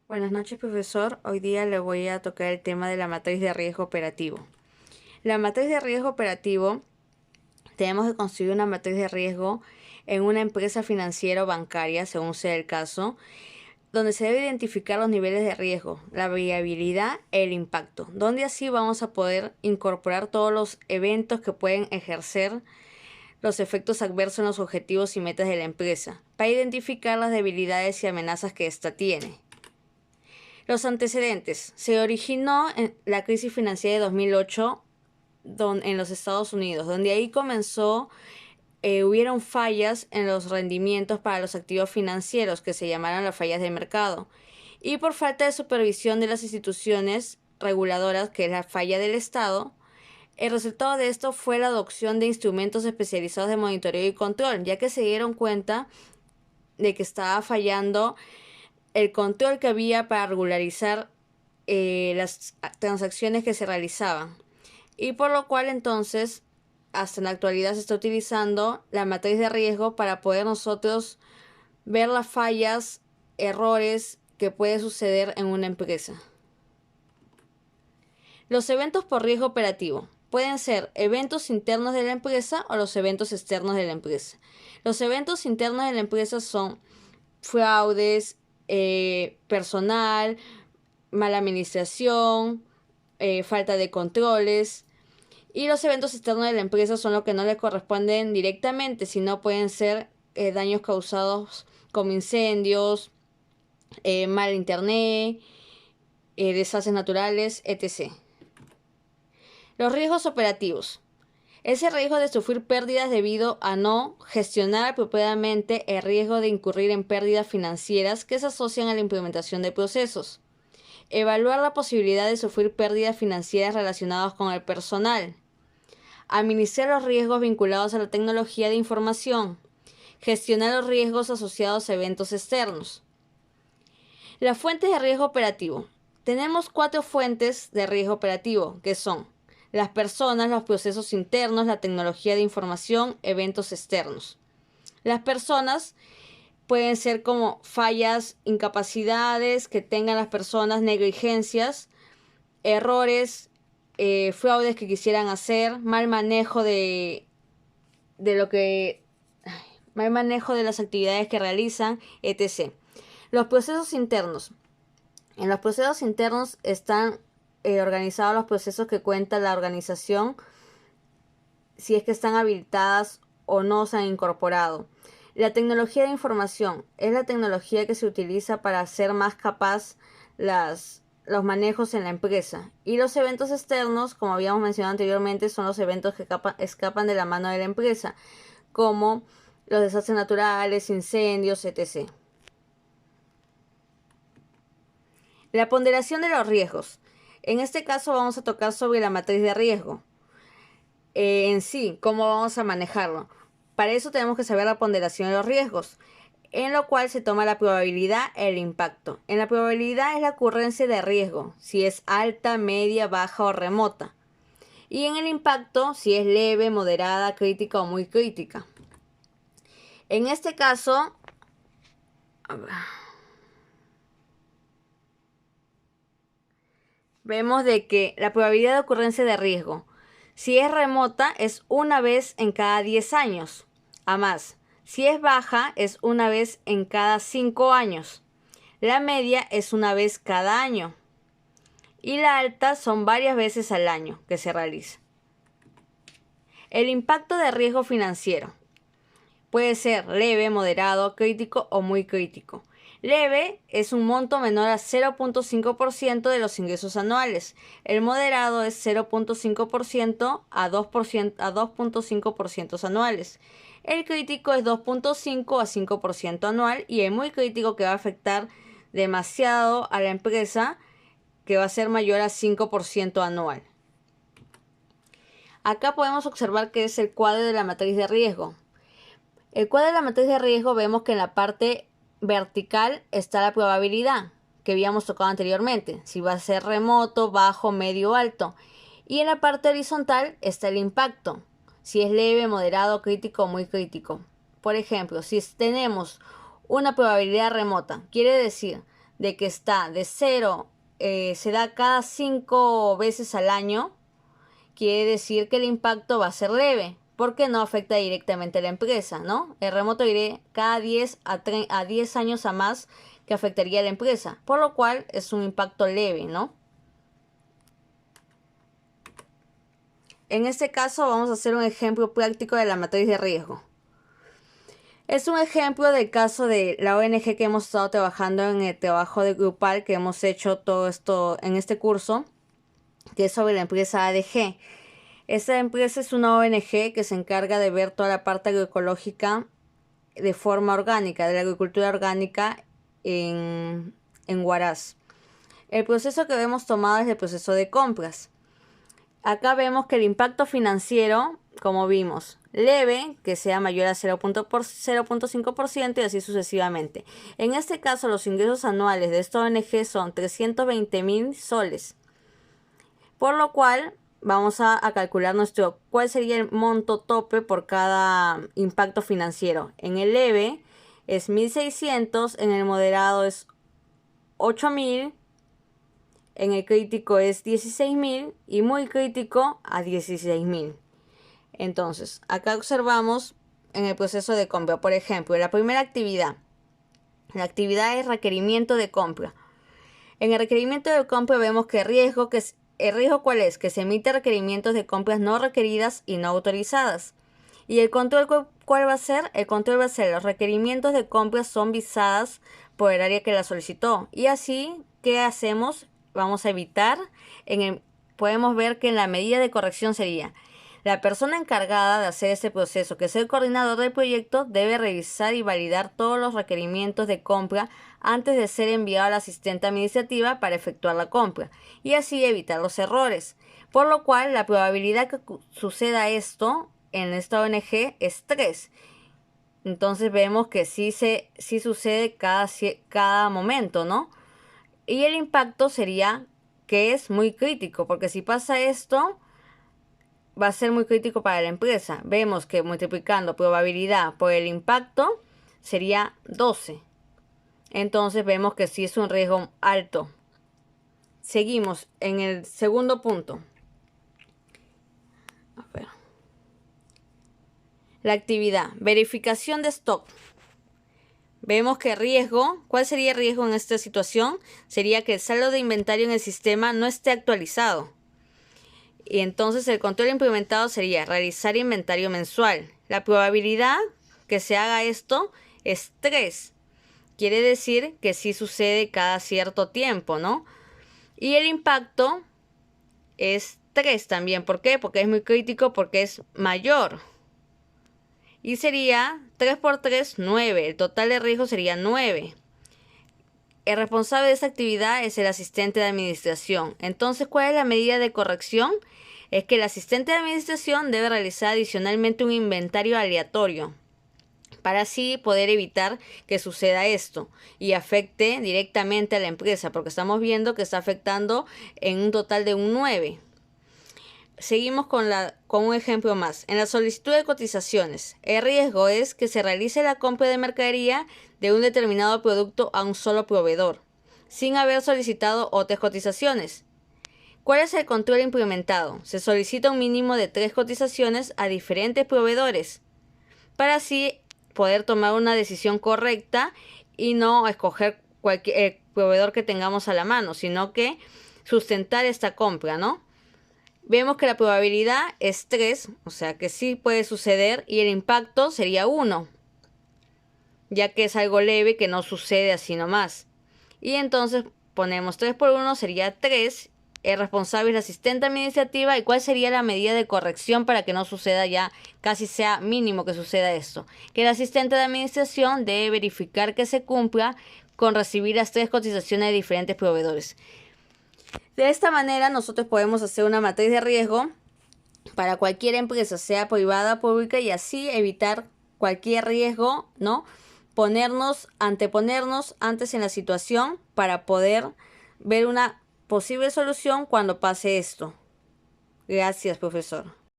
Buenas noches, profesor. Hoy día le voy a tocar el tema de la matriz de riesgo operativo. La matriz de riesgo operativo, tenemos que construir una matriz de riesgo en una empresa financiera o bancaria, según sea el caso, donde se debe identificar los niveles de riesgo, la viabilidad y el impacto, donde así vamos a poder incorporar todos los eventos que pueden ejercer los efectos adversos en los objetivos y metas de la empresa, para identificar las debilidades y amenazas que ésta tiene. Los antecedentes. Se originó en la crisis financiera de 2008 en los Estados Unidos, donde ahí comenzó, hubieron fallas en los rendimientos para los activos financieros, que se llamaron las fallas de mercado. Y por falta de supervisión de las instituciones reguladoras, que es la falla del Estado, el resultado de esto fue la adopción de instrumentos especializados de monitoreo y control, ya que se dieron cuenta de que estaba fallando el control que había para regularizar las transacciones que se realizaban. Y por lo cual entonces, hasta en la actualidad se está utilizando la matriz de riesgo para poder nosotros ver las fallas, errores que puede suceder en una empresa. Los eventos por riesgo operativo pueden ser eventos internos de la empresa o los eventos externos de la empresa. Los eventos internos de la empresa son fraudes, personal, mala administración, falta de controles. Y los eventos externos de la empresa son los que no le corresponden directamente, sino pueden ser daños causados como incendios, mal internet, desastres naturales, etc. Los riesgos operativos. Ese riesgo de sufrir pérdidas debido a no gestionar apropiadamente el riesgo de incurrir en pérdidas financieras que se asocian a la implementación de procesos. Evaluar la posibilidad de sufrir pérdidas financieras relacionadas con el personal. Administrar los riesgos vinculados a la tecnología de información. Gestionar los riesgos asociados a eventos externos. Las fuentes de riesgo operativo. Tenemos 4 fuentes de riesgo operativo, que son las personas, los procesos internos, la tecnología de información, eventos externos. Las personas pueden ser como fallas, incapacidades que tengan las personas, negligencias, errores, fraudes que quisieran hacer, mal manejo de mal manejo de las actividades que realizan, etc. Los procesos internos. En los procesos internos están organizados los procesos que cuenta la organización, si es que están habilitadas o no se han incorporado. La tecnología de información es la tecnología que se utiliza para hacer más capaz los manejos en la empresa. Y los eventos externos, como habíamos mencionado anteriormente, son los eventos que escapan de la mano de la empresa, como los desastres naturales, incendios, etc. La ponderación de los riesgos. En este caso vamos a tocar sobre la matriz de riesgo. En sí, cómo vamos a manejarlo. Para eso tenemos que saber la ponderación de los riesgos, en lo cual se toma la probabilidad y el impacto. En la probabilidad es la ocurrencia de riesgo, si es alta, media, baja o remota. Y en el impacto, si es leve, moderada, crítica o muy crítica. En este caso, vemos de que la probabilidad de ocurrencia de riesgo, si es remota, es una vez en cada 10 años. A más, si es baja, es una vez en cada 5 años. La media es una vez cada año. Y la alta son varias veces al año que se realiza. El impacto de riesgo financiero puede ser leve, moderado, crítico o muy crítico. Leve es un monto menor a 0.5% de los ingresos anuales. El moderado es 0.5% a 2.5% anuales. El crítico es 2.5 a 5% anual y el muy crítico, que va a afectar demasiado a la empresa, que va a ser mayor a 5% anual. Acá podemos observar que es el cuadro de la matriz de riesgo. El cuadro de la matriz de riesgo, vemos que en la parte vertical está la probabilidad que habíamos tocado anteriormente, si va a ser remoto, bajo, medio, alto. Y en la parte horizontal está el impacto, si es leve, moderado, crítico o muy crítico. Por ejemplo, si tenemos una probabilidad remota, quiere decir de que está de 0, se da cada 5 veces al año, quiere decir que el impacto va a ser leve, porque no afecta directamente a la empresa, ¿no? El remoto iré cada 10 a 10 años a más que afectaría a la empresa, por lo cual es un impacto leve, ¿no? En este caso vamos a hacer un ejemplo práctico de la matriz de riesgo. Es un ejemplo del caso de la ONG que hemos estado trabajando en el trabajo de grupal que hemos hecho todo esto en este curso, que es sobre la empresa ADG. Esta empresa es una ONG que se encarga de ver toda la parte agroecológica de forma orgánica, de la agricultura orgánica en Huaraz. El proceso que hemos tomado es el proceso de compras. Acá vemos que el impacto financiero, como vimos, leve, que sea mayor a 0.5% y así sucesivamente. En este caso, los ingresos anuales de esta ONG son 320.000 soles. Por lo cual, vamos a calcular cuál sería el monto tope por cada impacto financiero. En el leve es 1.600, en el moderado es 8.000. En el crítico es 16.000 y muy crítico a 16.000. Entonces, acá observamos en el proceso de compra, por ejemplo, la primera actividad. La actividad es requerimiento de compra. En el requerimiento de compra vemos que el riesgo ¿cuál es? Que se emite requerimientos de compras no requeridas y no autorizadas. ¿Y el control cuál va a ser? El control va a ser los requerimientos de compras son visadas por el área que la solicitó. Y así, ¿qué hacemos? Vamos a evitar, podemos ver que en la medida de corrección sería la persona encargada de hacer este proceso, que es el coordinador del proyecto, debe revisar y validar todos los requerimientos de compra antes de ser enviado a la asistente administrativa para efectuar la compra y así evitar los errores. Por lo cual, la probabilidad que suceda esto en esta ONG es 3. Entonces vemos que sí sucede cada momento, ¿no? Y el impacto sería que es muy crítico, porque si pasa esto, va a ser muy crítico para la empresa. Vemos que multiplicando probabilidad por el impacto sería 12. Entonces vemos que sí es un riesgo alto. Seguimos en el segundo punto. A ver. La actividad, verificación de stock. Vemos que riesgo, ¿cuál sería el riesgo en esta situación? Sería que el saldo de inventario en el sistema no esté actualizado. Y entonces el control implementado sería realizar inventario mensual. La probabilidad que se haga esto es 3. Quiere decir que sí sucede cada cierto tiempo, ¿no? Y el impacto es 3 también. ¿Por qué? Porque es muy crítico, porque es mayor. Y sería 3 por 3, 9. El total de riesgo sería 9. El responsable de esa actividad es el asistente de administración. Entonces, ¿cuál es la medida de corrección? Es que el asistente de administración debe realizar adicionalmente un inventario aleatorio para así poder evitar que suceda esto y afecte directamente a la empresa, porque estamos viendo que está afectando en un total de un 9. Seguimos con un ejemplo más. En la solicitud de cotizaciones, el riesgo es que se realice la compra de mercadería de un determinado producto a un solo proveedor, sin haber solicitado otras cotizaciones. ¿Cuál es el control implementado? Se solicita un mínimo de 3 cotizaciones a diferentes proveedores, para así poder tomar una decisión correcta y no escoger cualquier proveedor que tengamos a la mano, sino que sustentar esta compra, ¿no? Vemos que la probabilidad es 3, o sea que sí puede suceder, y el impacto sería 1, ya que es algo leve que no sucede así nomás. Y entonces ponemos 3 por 1 sería 3, el responsable es la asistente administrativa, y cuál sería la medida de corrección para que no suceda ya, casi sea mínimo que suceda esto. Que el asistente de administración debe verificar que se cumpla con recibir las 3 cotizaciones de diferentes proveedores. De esta manera nosotros podemos hacer una matriz de riesgo para cualquier empresa, sea privada o pública, y así evitar cualquier riesgo, ¿no? Anteponernos antes en la situación para poder ver una posible solución cuando pase esto. Gracias, profesor.